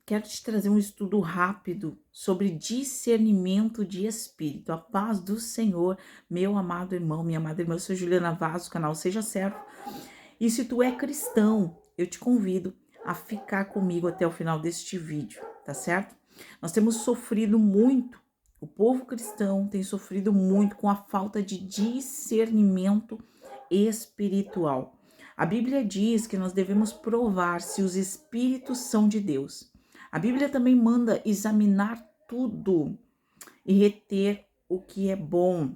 quero te trazer um estudo rápido sobre discernimento de espírito. A paz do Senhor, meu amado irmão, minha amada irmã. Eu sou Juliana Vaz, do canal Seja Servo. E se tu é cristão, eu te convido a ficar comigo até o final deste vídeo, tá certo? Nós temos sofrido muito, o povo cristão tem sofrido muito com a falta de discernimento espiritual. A Bíblia diz que nós devemos provar se os espíritos são de Deus. A Bíblia também manda examinar tudo e reter o que é bom.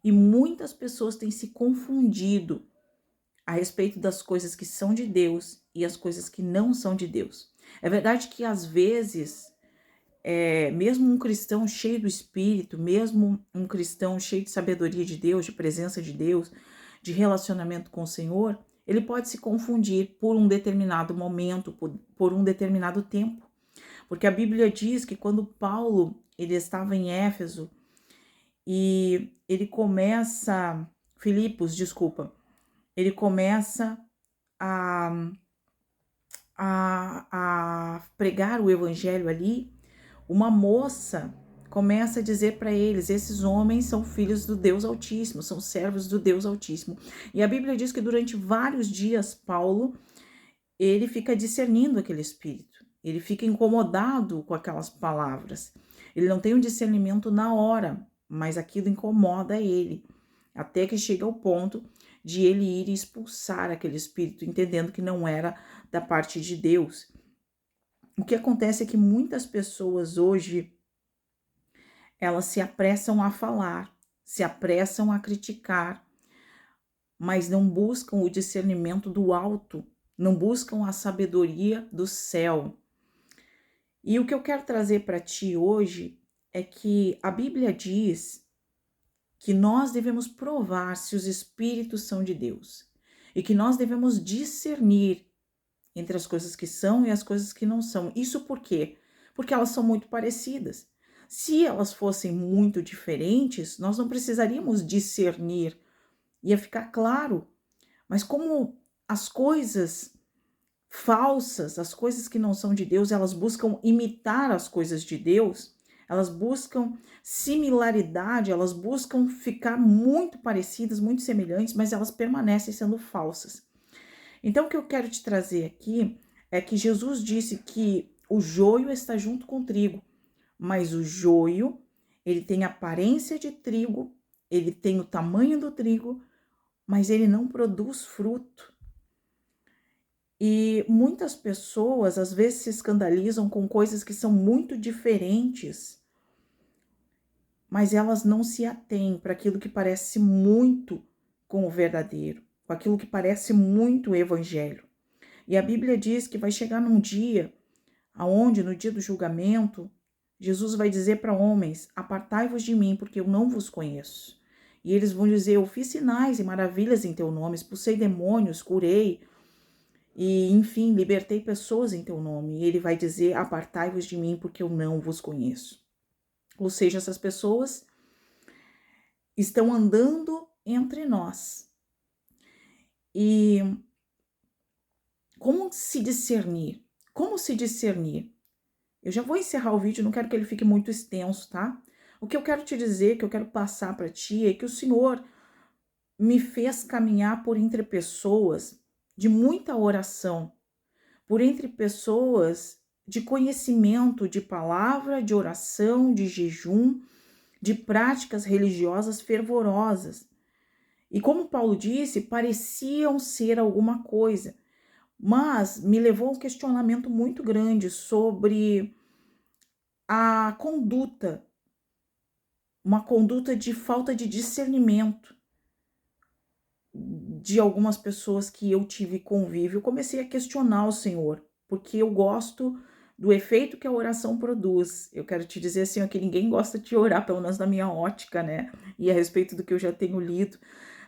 E muitas pessoas têm se confundido a respeito das coisas que são de Deus e as coisas que não são de Deus. É verdade que às vezes, mesmo um cristão cheio do Espírito, mesmo um cristão cheio de sabedoria de Deus, de presença de Deus, de relacionamento com o Senhor, ele pode se confundir por um determinado momento, por um determinado tempo. Porque a Bíblia diz que quando Paulo ele estava em Éfeso e ele começa, Filipos, desculpa, ele começa a, a pregar o evangelho ali, uma moça começa a dizer para eles: esses homens são filhos do Deus Altíssimo, são servos do Deus Altíssimo. E a Bíblia diz que durante vários dias Paulo, ele fica discernindo aquele espírito, ele fica incomodado com aquelas palavras. Ele não tem um discernimento na hora, mas aquilo incomoda ele, até que chega ao ponto de ele ir expulsar aquele espírito, entendendo que não era da parte de Deus. O que acontece é que muitas pessoas hoje, elas se apressam a falar, se apressam a criticar, mas não buscam o discernimento do alto, não buscam a sabedoria do céu. E o que eu quero trazer para ti hoje é que a Bíblia diz que nós devemos provar se os espíritos são de Deus e que nós devemos discernir entre as coisas que são e as coisas que não são. Isso por quê? Porque elas são muito parecidas. Se elas fossem muito diferentes, nós não precisaríamos discernir, ia ficar claro. Mas como as coisas falsas, as coisas que não são de Deus, elas buscam imitar as coisas de Deus, elas buscam similaridade, elas buscam ficar muito parecidas, muito semelhantes, mas elas permanecem sendo falsas. Então, o que eu quero te trazer aqui é que Jesus disse que o joio está junto com o trigo, mas o joio, ele tem a aparência de trigo, ele tem o tamanho do trigo, mas ele não produz fruto. E muitas pessoas, às vezes, se escandalizam com coisas que são muito diferentes, mas elas não se atêm para aquilo que parece muito com o verdadeiro, com aquilo que parece muito o evangelho. E a Bíblia diz que vai chegar num dia, aonde no dia do julgamento, Jesus vai dizer para homens: apartai-vos de mim, porque eu não vos conheço. E eles vão dizer: eu fiz sinais e maravilhas em teu nome, expulsei demônios, curei, e enfim, libertei pessoas em teu nome. E ele vai dizer: apartai-vos de mim, porque eu não vos conheço. Ou seja, essas pessoas estão andando entre nós. E como se discernir? Como se discernir? Eu já vou encerrar o vídeo, não quero que ele fique muito extenso, tá? O que eu quero te dizer, que eu quero passar para ti, é que o Senhor me fez caminhar por entre pessoas de muita oração, por entre pessoas de conhecimento de palavra, de oração, de jejum, de práticas religiosas fervorosas. E como Paulo disse, pareciam ser alguma coisa, mas me levou a um questionamento muito grande sobre a conduta, uma conduta de falta de discernimento de algumas pessoas que eu tive convívio. Eu comecei a questionar o Senhor, porque eu gosto do efeito que a oração produz. Eu quero te dizer assim, ó, que ninguém gosta de orar, pelo menos na minha ótica, né? E a respeito do que eu já tenho lido,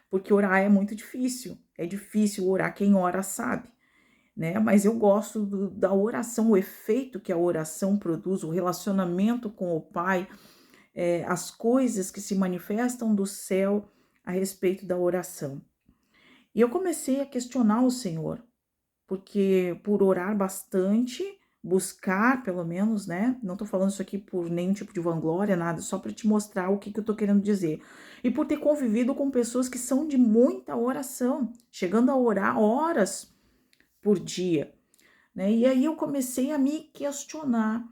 porque orar é muito difícil. É difícil orar, quem ora sabe, né? Mas eu gosto da oração, o efeito que a oração produz, o relacionamento com o Pai, as coisas que se manifestam do céu a respeito da oração. E eu comecei a questionar o Senhor, porque por orar bastante, buscar, pelo menos, né? Não tô falando isso aqui por nenhum tipo de vanglória, nada, só para te mostrar o que eu tô querendo dizer. E por ter convivido com pessoas que são de muita oração, chegando a orar horas por dia, né? E aí eu comecei a me questionar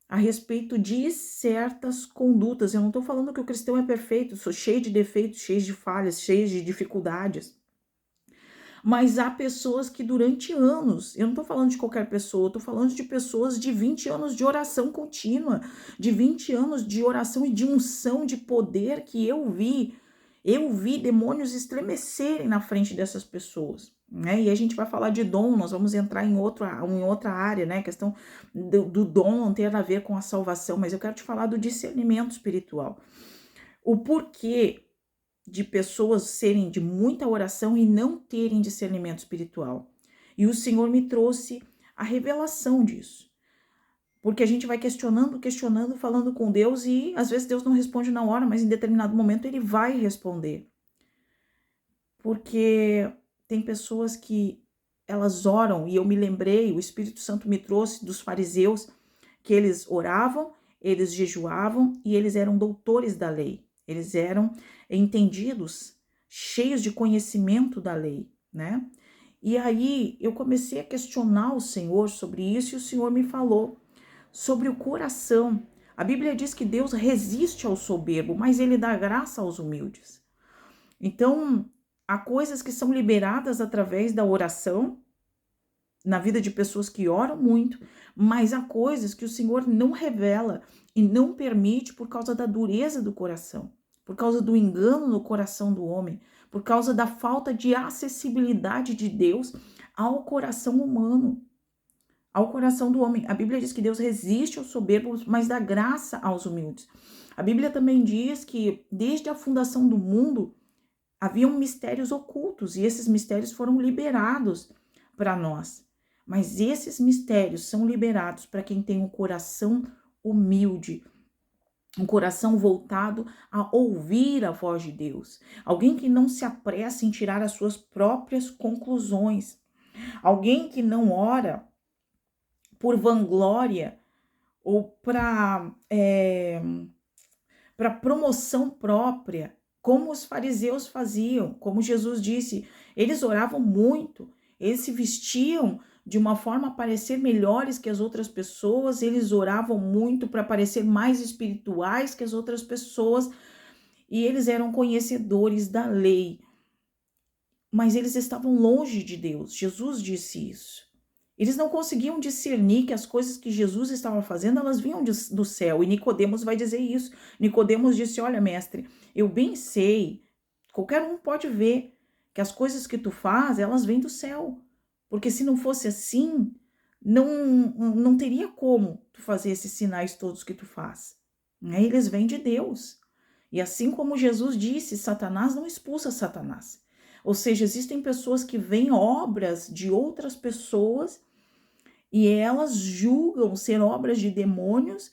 a respeito de certas condutas. Eu não tô falando que o cristão é perfeito, sou cheio de defeitos, cheio de falhas, cheio de dificuldades. Mas há pessoas que durante anos, eu não estou falando de qualquer pessoa, eu estou falando de pessoas de 20 anos de oração contínua, de 20 anos de oração e de unção de poder que eu vi demônios estremecerem na frente dessas pessoas, né? E a gente vai falar de dom, nós vamos entrar em outra área, né? A questão do dom não ter a ver com a salvação, mas eu quero te falar do discernimento espiritual. O porquê de pessoas serem de muita oração e não terem discernimento espiritual. E o Senhor me trouxe a revelação disso. Porque a gente vai questionando, falando com Deus e às vezes Deus não responde na hora, mas em determinado momento ele vai responder. Porque tem pessoas que elas oram e eu me lembrei, o Espírito Santo me trouxe dos fariseus, que eles oravam, eles jejuavam e eles eram doutores da lei. Eles eram entendidos, cheios de conhecimento da lei, né? E aí eu comecei a questionar o Senhor sobre isso e o Senhor me falou sobre o coração. A Bíblia diz que Deus resiste ao soberbo, mas ele dá graça aos humildes. Então, há coisas que são liberadas através da oração, na vida de pessoas que oram muito, mas há coisas que o Senhor não revela e não permite por causa da dureza do coração, por causa do engano no coração do homem, por causa da falta de acessibilidade de Deus ao coração humano, ao coração do homem. A Bíblia diz que Deus resiste aos soberbos, mas dá graça aos humildes. A Bíblia também diz que desde a fundação do mundo haviam mistérios ocultos e esses mistérios foram liberados para nós. Mas esses mistérios são liberados para quem tem um coração humilde, um coração voltado a ouvir a voz de Deus. Alguém que não se apressa em tirar as suas próprias conclusões. Alguém que não ora por vanglória ou para promoção própria, como os fariseus faziam, como Jesus disse, eles oravam muito, eles se vestiam de uma forma a parecer melhores que as outras pessoas, eles oravam muito para parecer mais espirituais que as outras pessoas, e eles eram conhecedores da lei, mas eles estavam longe de Deus. Jesus disse isso. Eles não conseguiam discernir que as coisas que Jesus estava fazendo, elas vinham do céu. E Nicodemos vai dizer isso. Nicodemos disse: olha, mestre, eu bem sei, qualquer um pode ver que as coisas que tu faz, elas vêm do céu. Porque se não fosse assim, não teria como tu fazer esses sinais todos que tu faz. Eles vêm de Deus. E assim como Jesus disse, Satanás não expulsa Satanás. Ou seja, existem pessoas que veem obras de outras pessoas e elas julgam ser obras de demônios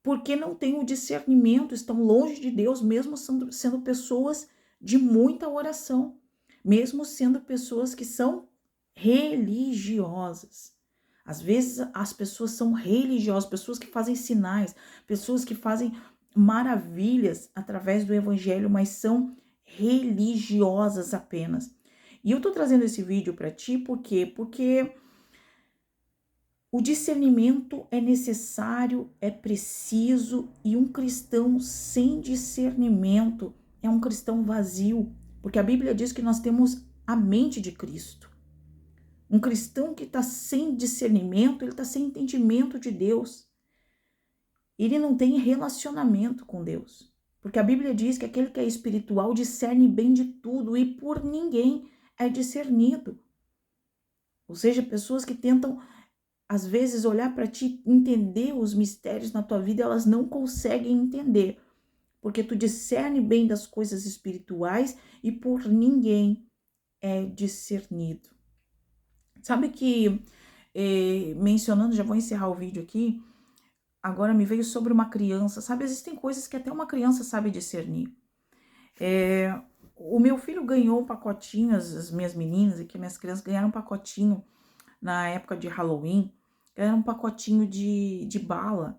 porque não têm o discernimento, estão longe de Deus, mesmo sendo pessoas de muita oração, mesmo sendo pessoas que são religiosas. Às vezes as pessoas são religiosas, pessoas que fazem sinais, pessoas que fazem maravilhas através do evangelho, mas são religiosas apenas. E eu tô trazendo esse vídeo para ti por quê? Porque o discernimento é necessário, é preciso, e um cristão sem discernimento é um cristão vazio, porque a Bíblia diz que nós temos a mente de Cristo. Um cristão que está sem discernimento, ele está sem entendimento de Deus. Ele não tem relacionamento com Deus. Porque a Bíblia diz que aquele que é espiritual discerne bem de tudo e por ninguém é discernido. Ou seja, pessoas que tentam, às vezes, olhar para ti, entender os mistérios na tua vida, elas não conseguem entender. Porque tu discerne bem das coisas espirituais e por ninguém é discernido. Sabe que, mencionando, já vou encerrar o vídeo aqui, agora me veio sobre uma criança, sabe? Existem coisas que até uma criança sabe discernir. O meu filho ganhou um pacotinho, as minhas meninas aqui, minhas crianças ganharam um pacotinho na época de Halloween, era um pacotinho de bala,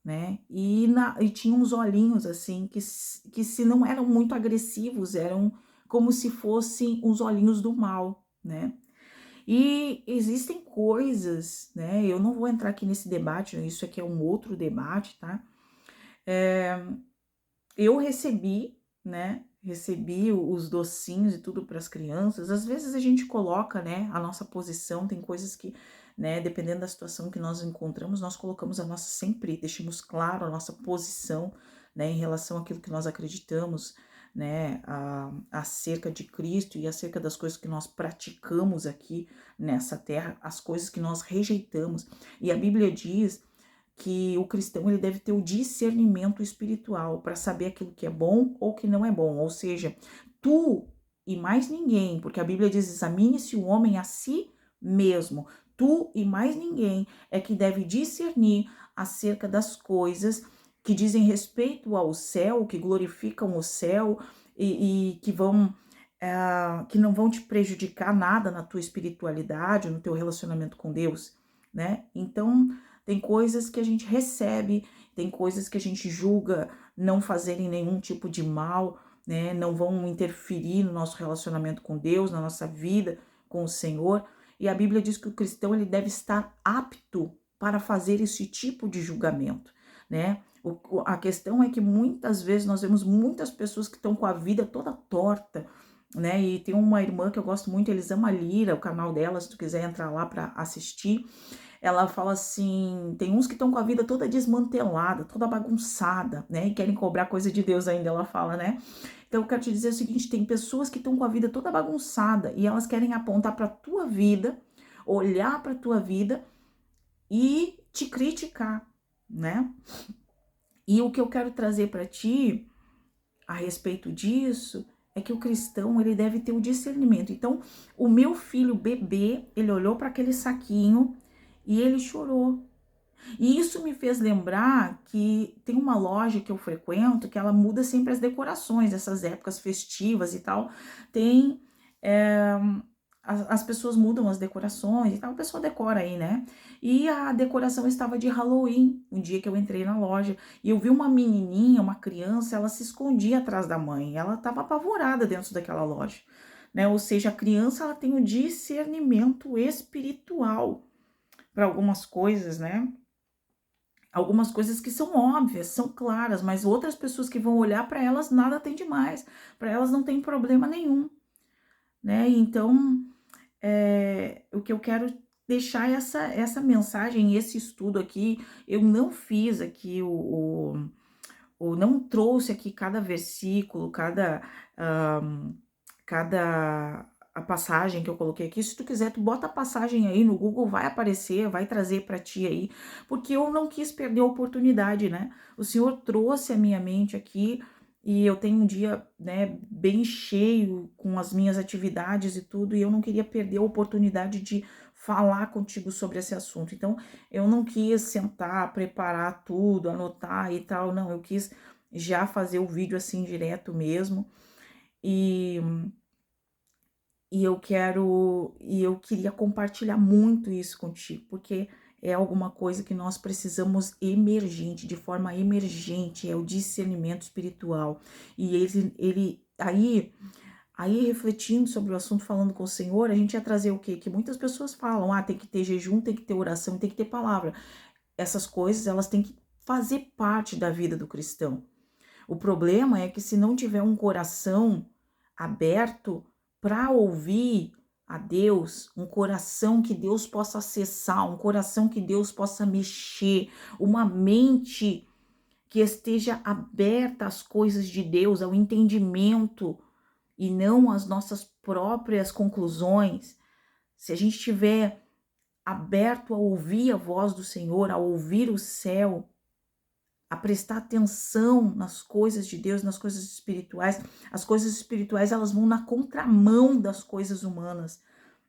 né? E tinha uns olhinhos assim, que se não eram muito agressivos, eram como se fossem os olhinhos do mal, né? E existem coisas, né? Eu não vou entrar aqui nesse debate, isso aqui é um outro debate, tá? Eu recebi, né? Recebi os docinhos e tudo para as crianças. Às vezes a gente coloca, né, a nossa posição, tem coisas que, né, dependendo da situação que nós encontramos, nós colocamos a nossa, sempre deixamos claro a nossa posição, né, em relação àquilo que nós acreditamos, né, acerca de Cristo e acerca das coisas que nós praticamos aqui nessa terra, as coisas que nós rejeitamos. E a Bíblia diz que o cristão ele deve ter o discernimento espiritual para saber aquilo que é bom ou que não é bom. Ou seja, tu e mais ninguém, porque a Bíblia diz: examine-se o homem a si mesmo. Tu e mais ninguém é que deve discernir acerca das coisas que dizem respeito ao céu, que glorificam o céu e que vão que não vão te prejudicar nada na tua espiritualidade, no teu relacionamento com Deus, né? Então, tem coisas que a gente recebe, tem coisas que a gente julga não fazerem nenhum tipo de mal, né? Não vão interferir no nosso relacionamento com Deus, na nossa vida com o Senhor. E a Bíblia diz que o cristão ele deve estar apto para fazer esse tipo de julgamento, né? A questão é que muitas vezes nós vemos muitas pessoas que estão com a vida toda torta, né? E tem uma irmã que eu gosto muito, Elisama Lira, o canal dela, se tu quiser entrar lá para assistir. Ela fala assim, tem uns que estão com a vida toda desmantelada, toda bagunçada, né? E querem cobrar coisa de Deus ainda, ela fala, né? Então eu quero te dizer o seguinte, tem pessoas que estão com a vida toda bagunçada e elas querem apontar para tua vida, olhar para tua vida e te criticar, né? E o que eu quero trazer para ti a respeito disso é que o cristão ele deve ter o discernimento. Então, o meu filho bebê, ele olhou para aquele saquinho e ele chorou. E isso me fez lembrar que tem uma loja que eu frequento que ela muda sempre as decorações, essas épocas festivas e tal. Tem as pessoas mudam as decorações e tal, a pessoa decora aí, né? E a decoração estava de Halloween, um dia que eu entrei na loja, e eu vi uma menininha, uma criança, ela se escondia atrás da mãe, ela estava apavorada dentro daquela loja, né? Ou seja, a criança ela tem o discernimento espiritual para algumas coisas, né? Algumas coisas que são óbvias, são claras, mas outras pessoas que vão olhar para elas nada tem demais, para elas não tem problema nenhum, né? Então, o que eu quero deixar essa mensagem, esse estudo aqui, eu não fiz aqui não trouxe aqui cada versículo, cada a passagem que eu coloquei aqui. Se tu quiser, tu bota a passagem aí no Google, vai aparecer, vai trazer para ti aí, porque eu não quis perder a oportunidade, né? O Senhor trouxe a minha mente aqui e eu tenho um dia, né, bem cheio com as minhas atividades e tudo, e eu não queria perder a oportunidade de falar contigo sobre esse assunto. Então, eu não quis sentar, preparar tudo, anotar e tal, não, eu quis já fazer o vídeo assim direto mesmo. E eu queria compartilhar muito isso contigo, porque é alguma coisa que nós precisamos emergente, de forma emergente, é o discernimento espiritual. E aí refletindo sobre o assunto, falando com o Senhor, a gente ia trazer o quê? Que muitas pessoas falam, tem que ter jejum, tem que ter oração, tem que ter palavra. Essas coisas, elas têm que fazer parte da vida do cristão. O problema é que se não tiver um coração aberto para ouvir a Deus, um coração que Deus possa acessar, um coração que Deus possa mexer, uma mente que esteja aberta às coisas de Deus, ao entendimento e não às nossas próprias conclusões. Se a gente estiver aberto a ouvir a voz do Senhor, a ouvir o céu, a prestar atenção nas coisas de Deus, nas coisas espirituais. As coisas espirituais, elas vão na contramão das coisas humanas,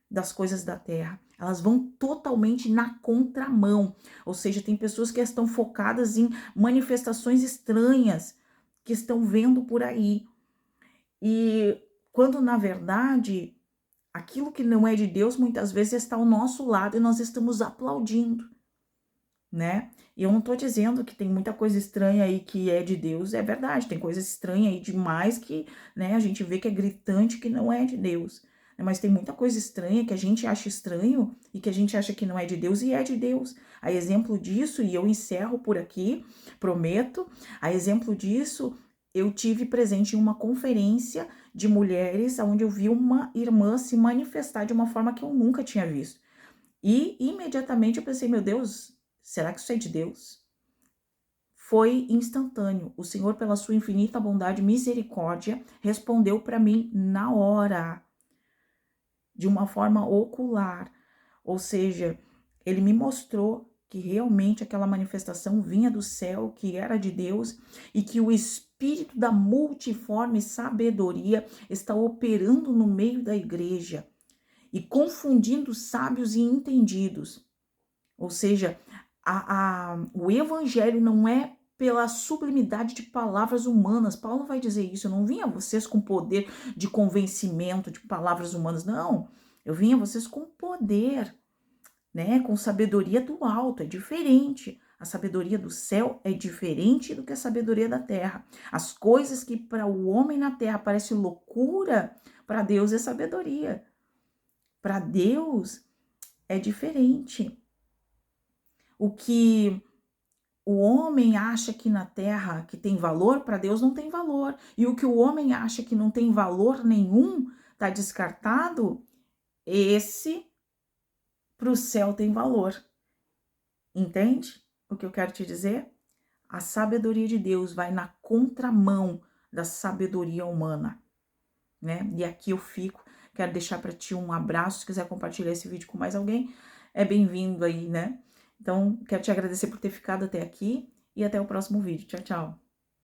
das coisas da terra. Elas vão totalmente na contramão. Ou seja, tem pessoas que estão focadas em manifestações estranhas que estão vendo por aí. E quando, na verdade, Aquilo que não é de Deus muitas vezes está ao nosso lado e nós estamos aplaudindo, né? E eu não tô dizendo que tem muita coisa estranha aí que é de Deus, é verdade, tem coisa estranha aí demais que, né, a gente vê que é gritante que não é de Deus. Né? Mas tem muita coisa estranha que a gente acha estranho e que a gente acha que não é de Deus e é de Deus. A exemplo disso, e eu encerro por aqui, prometo, a exemplo disso, eu tive presente em uma conferência de mulheres onde eu vi uma irmã se manifestar de uma forma que eu nunca tinha visto. E imediatamente eu pensei, meu Deus, será que isso é de Deus? Foi instantâneo. O Senhor, pela sua infinita bondade e misericórdia, respondeu para mim na hora, de uma forma ocular. Ou seja, ele me mostrou que realmente aquela manifestação vinha do céu, que era de Deus e que o Espírito da multiforme sabedoria está operando no meio da igreja e confundindo sábios e entendidos. Ou seja, o evangelho não é pela sublimidade de palavras humanas. Paulo vai dizer isso, eu não vim a vocês com poder de convencimento de palavras humanas, não. Eu vim a vocês com poder, né? Com sabedoria do alto, é diferente. A sabedoria do céu é diferente do que a sabedoria da terra. As coisas que para o homem na terra parecem loucura, para Deus é sabedoria. Para Deus é diferente. O que o homem acha que na terra que tem valor, para Deus não tem valor. E o que o homem acha que não tem valor nenhum, está descartado, esse para o céu tem valor. Entende o que eu quero te dizer? A sabedoria de Deus vai na contramão da sabedoria humana, né? E aqui eu fico, quero deixar para ti um abraço, se quiser compartilhar esse vídeo com mais alguém, é bem-vindo aí, né? Então, quero te agradecer por ter ficado até aqui e até o próximo vídeo. Tchau, tchau.